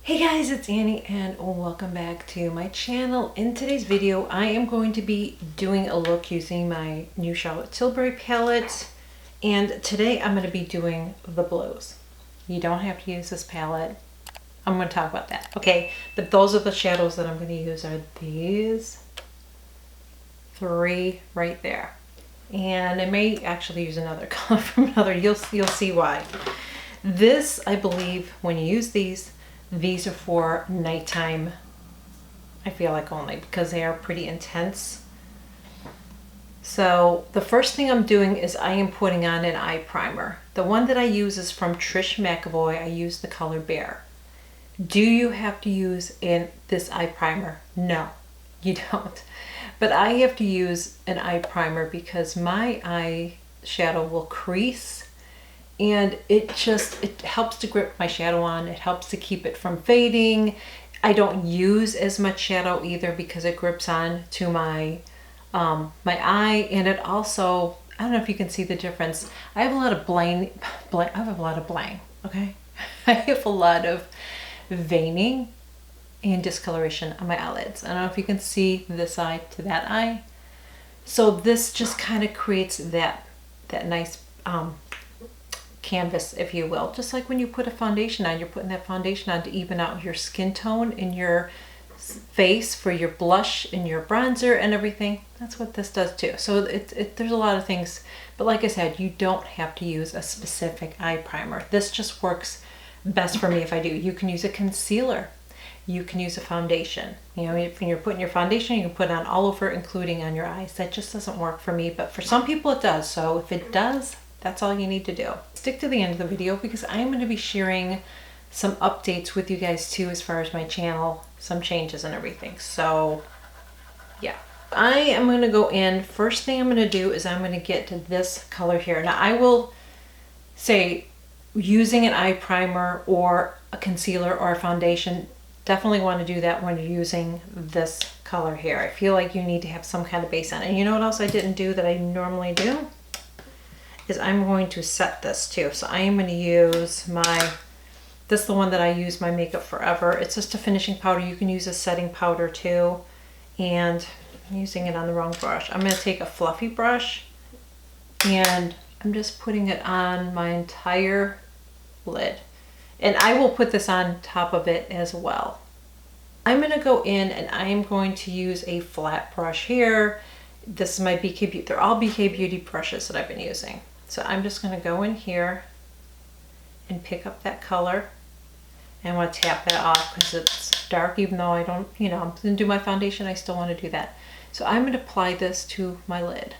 Hey guys, it's Annie and welcome back to my channel. In today's video, I am going to be doing a look using my new Charlotte Tilbury palette. And today I'm going to be doing the blues. You don't have to use this palette. I'm going to talk about that. Okay, but those are the shadows that I'm going to use are these three right there. And I may actually use another color from another. You'll see why. This, I believe, when you use these are for nighttime, I feel like, only, because they are pretty intense. So the first thing I'm doing is I am putting on an eye primer. The one that I use is from Trish McAvoy. I use the color Bear. Do you have to use this eye primer? No, you don't. But I have to use an eye primer because my eyeshadow will crease. And it helps to grip my shadow on. It helps to keep it from fading. I don't use as much shadow either because it grips on to my eye, and it also, I don't know if you can see the difference. I have a lot of blang, okay? I have a lot of veining and discoloration on my eyelids. I don't know if you can see this eye to that eye. So this just kind of creates that nice canvas, if you will. Just like when you put a foundation on, you're putting that foundation on to even out your skin tone in your face for your blush and your bronzer and everything. That's what this does too. So there's a lot of things, but like I said, you don't have to use a specific eye primer. This just works best for me if I do. You can use a concealer. You can use a foundation. You know, when you're putting your foundation, you can put it on all over, including on your eyes. That just doesn't work for me, but for some people it does. So if it does, that's all you need to do. Stick to the end of the video because I'm going to be sharing some updates with you guys too as far as my channel, some changes and everything. So yeah, I am going to go in. First thing I'm going to do is I'm going to get to this color here. Now I will say using an eye primer or a concealer or a foundation, definitely want to do that when you're using this color here. I feel like you need to have some kind of base on it. And you know what else I didn't do that I normally do? Is I'm going to set this too. So I am going to use this is the one that I use, my Makeup Forever. It's just a finishing powder. You can use a setting powder too. And I'm using it on the wrong brush. I'm going to take a fluffy brush and I'm just putting it on my entire lid. And I will put this on top of it as well. I'm going to go in and I am going to use a flat brush here. This is my BK Beauty. They're all BK Beauty brushes that I've been using. So I'm just going to go in here and pick up that color. And I want to tap that off because it's dark, even though I don't, I'm going to do my foundation, I still want to do that. So I'm going to apply this to my lid.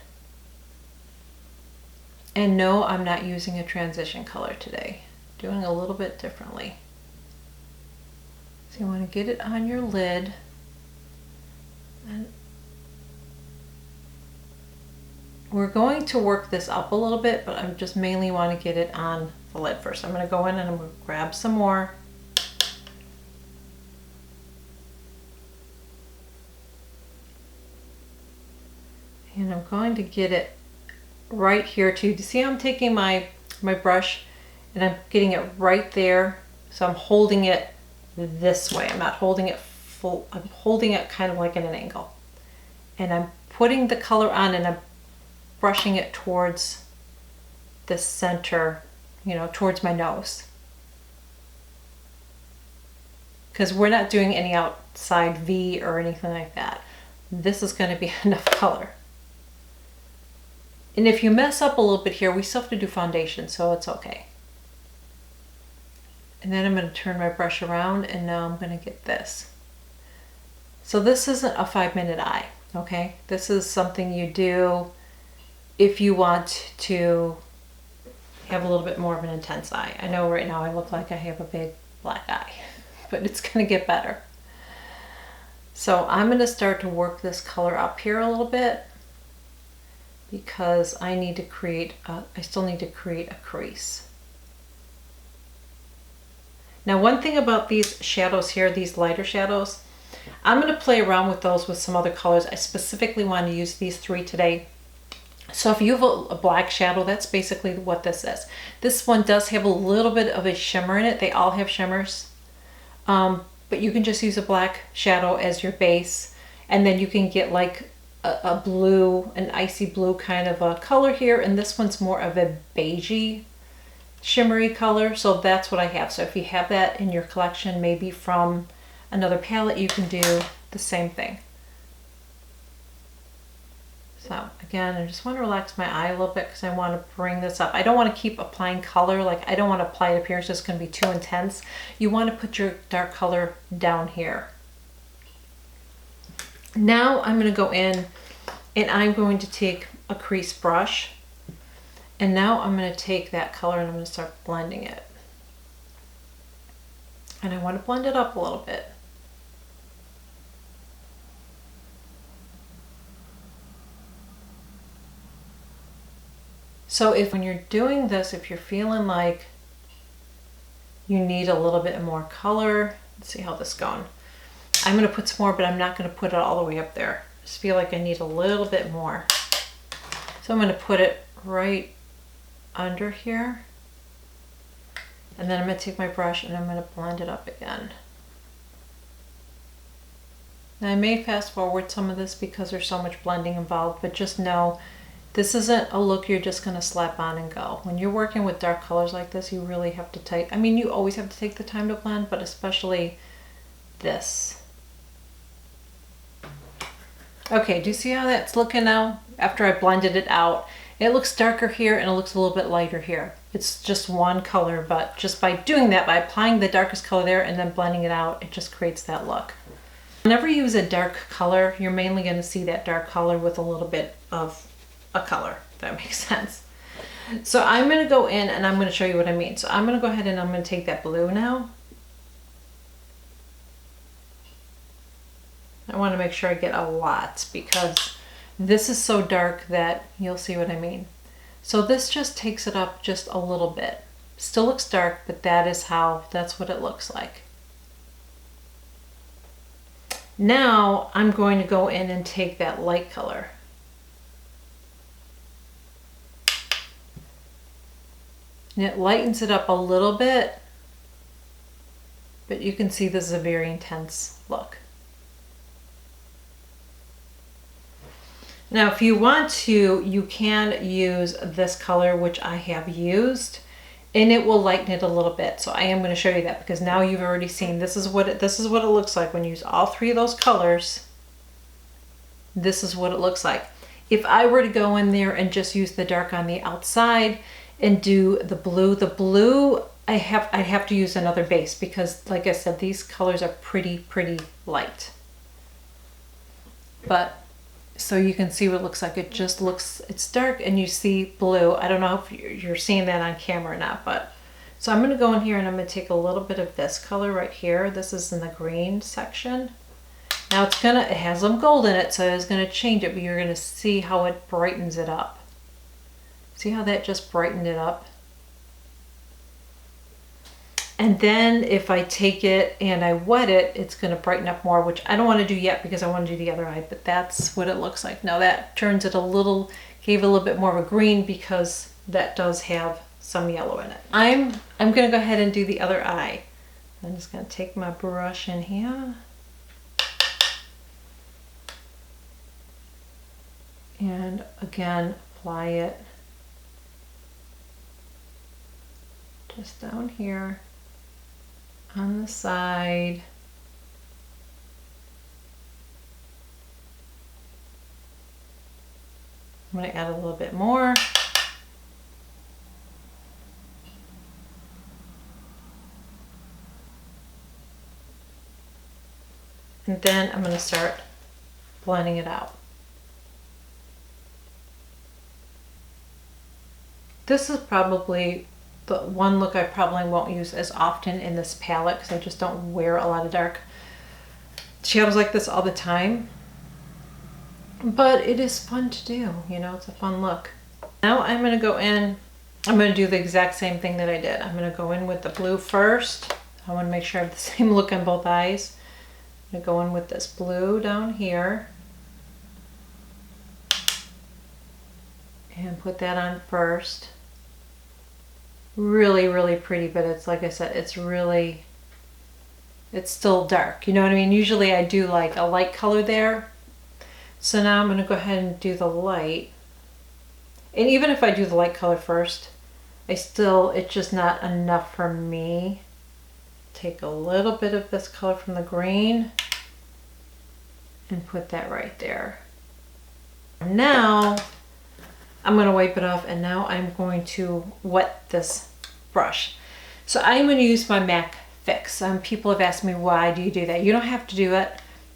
And no, I'm not using a transition color today. Doing a little bit differently. So you want to get it on your lid. And we're going to work this up a little bit, but I just mainly want to get it on the lid first. I'm going to go in and I'm going to grab some more. And I'm going to get it right here too. Do you see how I'm taking my brush and I'm getting it right there? So I'm holding it this way. I'm not holding it full. I'm holding it kind of like at an angle. And I'm putting the color on and I'm brushing it towards the center, towards my nose. Because we're not doing any outside V or anything like that. This is going to be enough color. And if you mess up a little bit here, we still have to do foundation, so it's okay. And then I'm going to turn my brush around and now I'm going to get this. So this isn't a 5-minute eye, okay? This is something you do if you want to have a little bit more of an intense eye. I know right now I look like I have a big black eye, but it's going to get better. So I'm going to start to work this color up here a little bit because I need to I still need to create a crease. Now one thing about these shadows here, these lighter shadows, I'm going to play around with those with some other colors. I specifically want to use these three today. So if you have a black shadow, that's basically what this is. This one does have a little bit of a shimmer in it. They all have shimmers. But you can just use a black shadow as your base, and then you can get like a blue, an icy blue kind of a color here, and this one's more of a beigey shimmery color, so that's what I have. So if you have that in your collection, maybe from another palette, you can do the same thing. So again, I just want to relax my eye a little bit because I want to bring this up. I don't want to keep applying color. Like I don't want to apply it up here. It's just going to be too intense. You want to put your dark color down here. Now I'm going to go in and I'm going to take a crease brush. And now I'm going to take that color and I'm going to start blending it. And I want to blend it up a little bit. So if when you're doing this, if you're feeling like you need a little bit more color, let's see how this is going. I'm going to put some more, but I'm not going to put it all the way up there. I just feel like I need a little bit more. So I'm going to put it right under here. And then I'm going to take my brush and I'm going to blend it up again. Now I may fast forward some of this because there's so much blending involved, but just know this isn't a look you're just going to slap on and go. When you're working with dark colors like this, you really have to take, I mean, you always have to take the time to blend, but especially this. Okay, do you see how that's looking now? After I blended it out, it looks darker here and it looks a little bit lighter here. It's just one color, but just by doing that, by applying the darkest color there and then blending it out, it just creates that look. Whenever you use a dark color, you're mainly going to see that dark color with a little bit of a color, if that makes sense. So I'm going to go in and I'm going to show you what I mean. So I'm going to go ahead and I'm going to take that blue now. I want to make sure I get a lot because this is so dark that you'll see what I mean. So this just takes it up just a little bit. Still looks dark, but that's what it looks like. Now I'm going to go in and take that light color. And it lightens it up a little bit, but you can see this is a very intense look. Now, if you want to, you can use this color, which I have used, and it will lighten it a little bit. So I am going to show you that because now you've already seen this is what it looks like when you use all three of those colors. This is what it looks like. If I were to go in there and just use the dark on the outside and do the blue, I'd have to use another base because, like I said, these colors are pretty light. But so you can see what it looks like. It just looks, it's dark and you see blue. I don't know if you're seeing that on camera or not, but so I'm going to go in here and I'm going to take a little bit of this color right here. This is in the green section. Now it has some gold in it, so it's going to change it, but you're going to see how it brightens it up. See how that just brightened it up? And then if I take it and I wet it, it's going to brighten up more, which I don't want to do yet because I want to do the other eye, but that's what it looks like. Now that turns it gave it a little bit more of a green because that does have some yellow in it. I'm going to go ahead and do the other eye. I'm just going to take my brush in here. And again, apply it just down here on the side. I'm going to add a little bit more. And then I'm going to start blending it out. This is probably the one look I probably won't use as often in this palette because I just don't wear a lot of dark shadows like this all the time. But it is fun to do, you know, it's a fun look. Now I'm going to go in, I'm going to do the exact same thing that I did. I'm going to go in with the blue first. I want to make sure I have the same look on both eyes. I'm going to go in with this blue down here. And put that on first. Really pretty, but it's like I said, it's really it's still dark. You know what I mean? Usually I do like a light color there. So now I'm going to go ahead and do the light. And even if I do the light color first, it's just not enough for me. Take a little bit of this color from the green and put that right there. Now I'm going to wipe it off, and now I'm going to wet this brush. So I'm going to use my MAC Fix. People have asked me, why do you do that? You don't have to do it,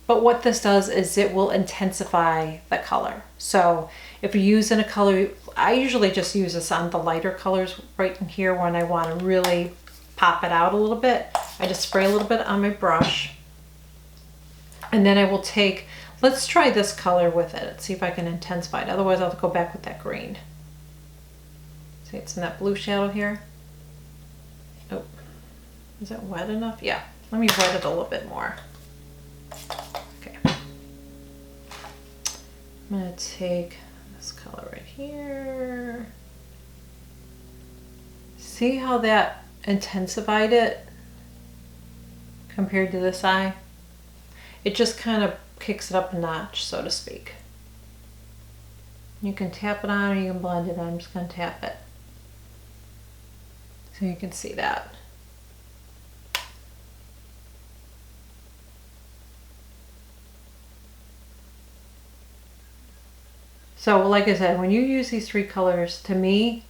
but what this does is it will intensify the color. So if you're using a color, I usually just use this on the lighter colors right in here when I want to really pop it out a little bit. I just spray a little bit on my brush, and then I will take, let's try this color with it. Let's see if I can intensify it. Otherwise I'll go back with that green. See, it's in that blue shadow here. Oh, is that wet enough? Yeah, let me wet it a little bit more. Okay. I'm gonna take this color right here. See how that intensified it compared to this eye? It just kind of kicks it up a notch, so to speak. You can tap it on or you can blend it on. I'm just going to tap it so you can see that. So like I said, when you use these three colors, to me,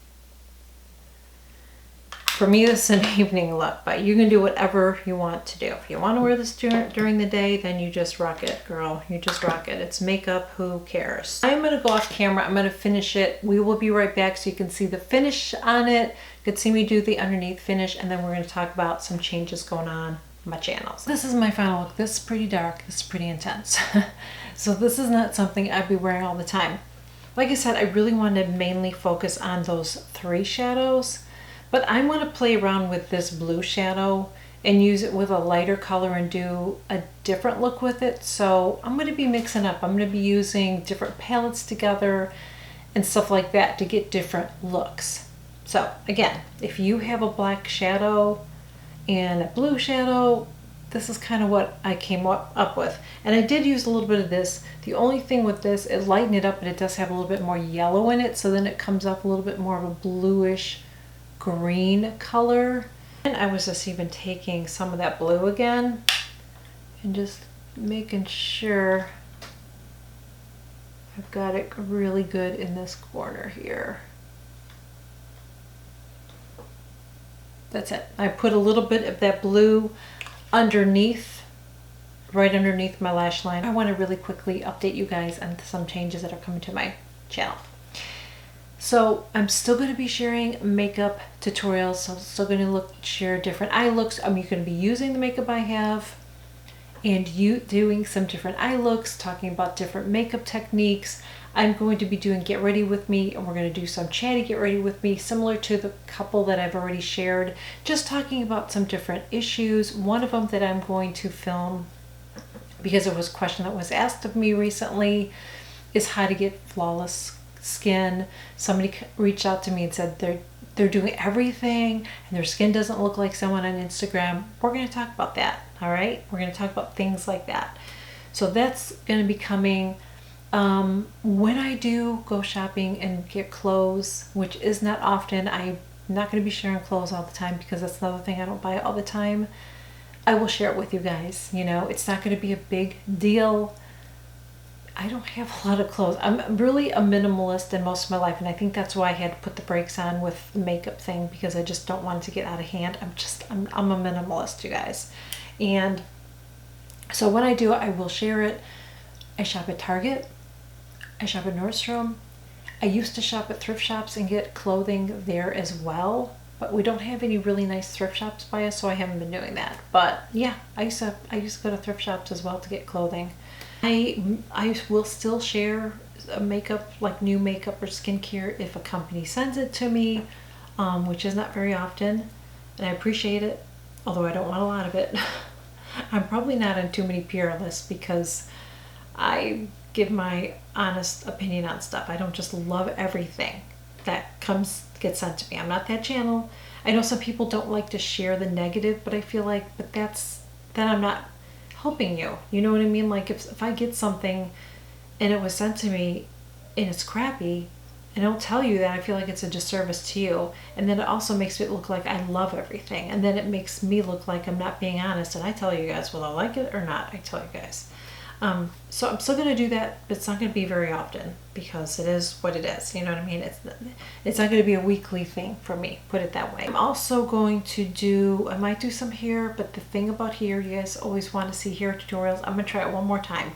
for me, this is an evening look, but you can do whatever you want to do. If you want to wear this during the day, then you just rock it, girl. You just rock it. It's makeup, who cares? I'm going to go off camera. I'm going to finish it. We will be right back so you can see the finish on it. You can see me do the underneath finish, and then we're going to talk about some changes going on my channel. So this is my final look. This is pretty dark. This is pretty intense. So this is not something I'd be wearing all the time. Like I said, I really wanted to mainly focus on those three shadows. But I'm going to play around with this blue shadow and use it with a lighter color and do a different look with it. So I'm going to be mixing up. I'm going to be using different palettes together and stuff like that to get different looks. So again, if you have a black shadow and a blue shadow, this is kind of what I came up with. And I did use a little bit of this. The only thing with this, it lightened it up, but it does have a little bit more yellow in it. So then it comes up a little bit more of a bluish green color. And I was just even taking some of that blue again and just making sure I've got it really good in this corner here. That's it. I put a little bit of that blue underneath, right underneath my lash line. I want to really quickly update you guys on some changes that are coming to my channel. So I'm still going to be sharing makeup tutorials. So I'm still going to share different eye looks. I'm going to be using the makeup I have and you doing some different eye looks, talking about different makeup techniques. I'm going to be doing Get Ready With Me, and we're going to do some chatty Get Ready With Me, similar to the couple that I've already shared, just talking about some different issues. One of them that I'm going to film, because it was a question that was asked of me recently, is how to get flawless skin. Somebody reached out to me and said they're doing everything and their skin doesn't look like someone on Instagram. We're going to talk about that. All right, we're going to talk about things like that. So that's going to be coming when I do go shopping and get clothes, which is not often. I'm not going to be sharing clothes all the time because that's another thing, I don't buy all the time. I will share it with you guys. You know, it's not going to be a big deal. I don't have a lot of clothes. I'm really a minimalist in most of my life, and I think that's why I had to put the brakes on with the makeup thing, because I just don't want it to get out of hand. I'm a minimalist, you guys. And so when I do it, I will share it. I shop at Target. I shop at Nordstrom. I used to shop at thrift shops and get clothing there as well, but we don't have any really nice thrift shops by us, so I haven't been doing that. But yeah, I used to go to thrift shops as well to get clothing. I will still share makeup, like new makeup or skincare, if a company sends it to me, which is not very often, and I appreciate it, although I don't want a lot of it. I'm probably not on too many PR lists because I give my honest opinion on stuff. I don't just love everything that gets sent to me. I'm not that channel. I know some people don't like to share the negative, but I feel like, but that's then I'm not helping you. You know what I mean? Like if I get something and it was sent to me and it's crappy, and I don't tell you that, I feel like it's a disservice to you. And then it also makes it look like I love everything. And then it makes me look like I'm not being honest. And I tell you guys whether I like it or not. I tell you guys. So I'm still going to do that, but it's not going to be very often because it is what it is. You know what I mean? It's not going to be a weekly thing for me, put it that way. I'm also going to do, I might do some hair, but the thing about hair, you guys always want to see hair tutorials. I'm going to try it one more time.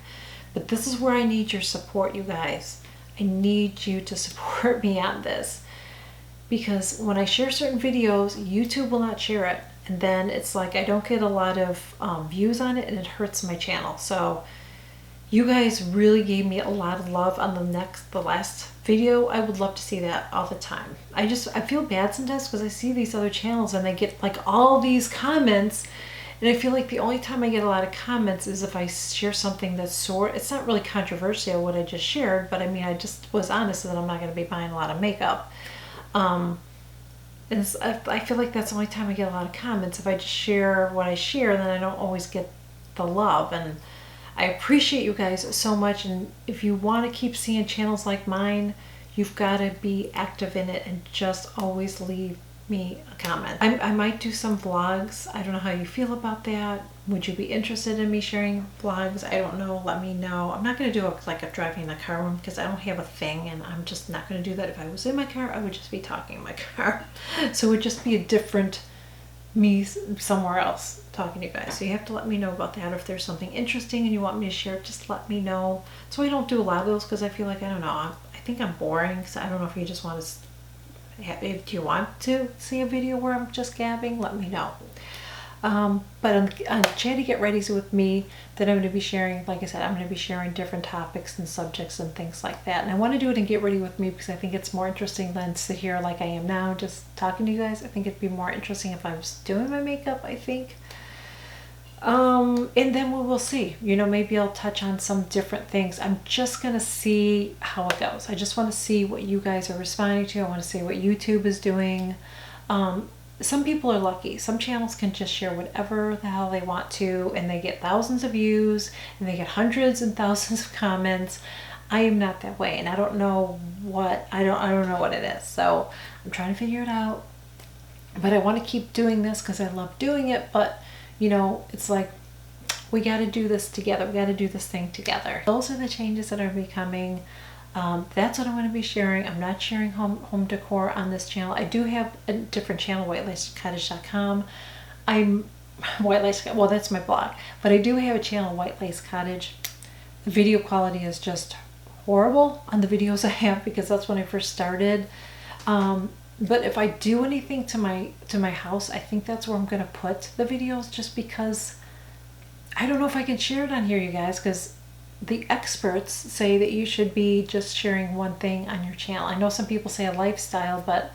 But this is where I need your support, you guys. I need you to support me on this, because when I share certain videos, YouTube will not share it, and then it's like I don't get a lot of views on it, and it hurts my channel. So you guys really gave me a lot of love on the last video. I would love to see that all the time. I feel bad sometimes because I see these other channels and they get like all these comments. And I feel like the only time I get a lot of comments is if I share something that's it's not really controversial what I just shared, but I mean, I just was honest that I'm not going to be buying a lot of makeup. And I feel like that's the only time I get a lot of comments. If I just share what I share, then I don't always get the love. And I appreciate you guys so much. And if you want to keep seeing channels like mine, you've got to be active in it and just always leave me a comment. I might do some vlogs. I don't know how you feel about that. Would you be interested in me sharing vlogs? I don't know. Let me know. I'm not going to do like a driving in the car one because I don't have a thing, and I'm just not going to do that. If I was in my car, I would just be talking in my car. So it would just be a different me somewhere else talking to you guys. So you have to let me know about that. If there's something interesting and you want me to share, just let me know. So I don't do a lot of those because I feel like, I don't know, I think I'm boring. So I don't know if you just want to, if you want to see a video where I'm just gabbing, let me know. But on Chatty Get Ready's with me, that I'm going to be sharing, like I said, I'm going to be sharing different topics and subjects and things like that. And I want to do it in Get Ready with me because I think it's more interesting than sit here like I am now just talking to you guys. I think it'd be more interesting if I was doing my makeup, I think. And then we will see, you know, maybe I'll touch on some different things. I'm just going to see how it goes. I just want to see what you guys are responding to. I want to see what YouTube is doing. Some people are lucky. Some channels can just share whatever the hell they want to, and they get thousands of views and they get hundreds and thousands of comments. I am not that way, and I don't know what, I don't know what it is. So I'm trying to figure it out, but I want to keep doing this because I love doing it. But you know, it's like, we got to do this together. We got to do this thing together. Those are the changes that are becoming. That's what I'm going to be sharing. I'm not sharing home decor on this channel. I do have a different channel, whitelacecottage.com. Well, that's my blog, but I do have a channel, White Lace Cottage. The video quality is just horrible on the videos I have because that's when I first started. But if I do anything to my house, I think that's where I'm going to put the videos, just because I don't know if I can share it on here, you guys, because the experts say that you should be just sharing one thing on your channel. I know some people say a lifestyle, but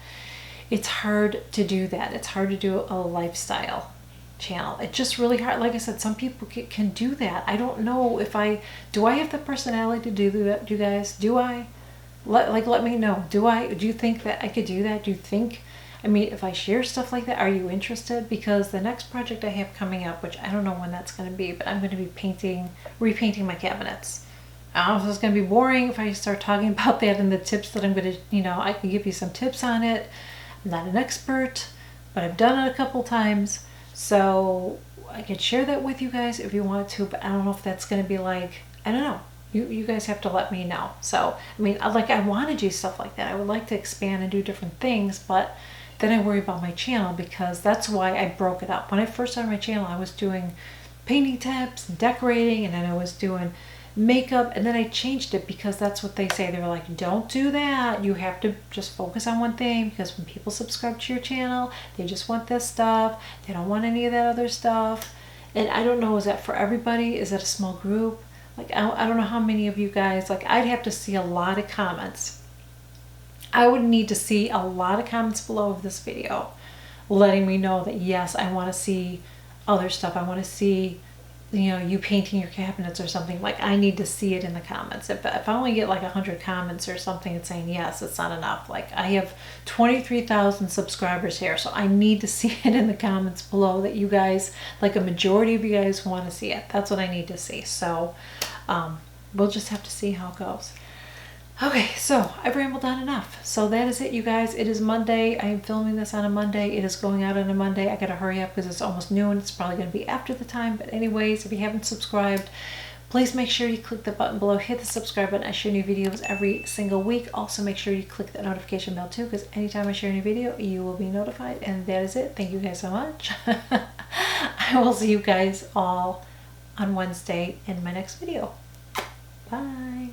it's hard to do that. It's hard to do a lifestyle channel. It's just really hard. Like I said, some people can do that. I don't know if do I have the personality to do that, you guys? Do I? Let me know. Do you think that I could do that? Do you think, I mean, if I share stuff like that, are you interested? Because the next project I have coming up, which I don't know when that's going to be, but I'm going to be repainting my cabinets. I don't know if it's going to be boring if I start talking about that and the tips that I'm going to, you know, I can give you some tips on it. I'm not an expert, but I've done it a couple times. So I could share that with you guys if you want to, but I don't know if that's going to be like, I don't know. You guys have to let me know. So, I mean, I want to do stuff like that. I would like to expand and do different things, but then I worry about my channel because that's why I broke it up. When I first started my channel, I was doing painting tips, decorating, and then I was doing makeup, and then I changed it because that's what they say. They were like, don't do that. You have to just focus on one thing, because when people subscribe to your channel, they just want this stuff. They don't want any of that other stuff. And I don't know, is that for everybody? Is that a small group? Like, I don't know how many of you guys, like, I'd have to see a lot of comments. I would need to see a lot of comments below of this video letting me know that, yes, I want to see other stuff. I want to see you know, you painting your cabinets or something, like I need to see it in the comments. If I only get like 100 comments or something and saying yes, it's not enough. Like I have 23,000 subscribers here, so I need to see it in the comments below that you guys, like a majority of you guys want to see it. That's what I need to see. So we'll just have to see how it goes. Okay, so I've rambled on enough. So that is it, you guys. It is Monday. I am filming this on a Monday. It is going out on a Monday. I gotta hurry up because it's almost noon. It's probably gonna be after the time. But anyways, if you haven't subscribed, please make sure you click the button below, hit the subscribe button. I share new videos every single week. Also make sure you click that notification bell too, because anytime I share a new video, you will be notified. And that is it. Thank you guys so much. I will see you guys all on Wednesday in my next video. Bye.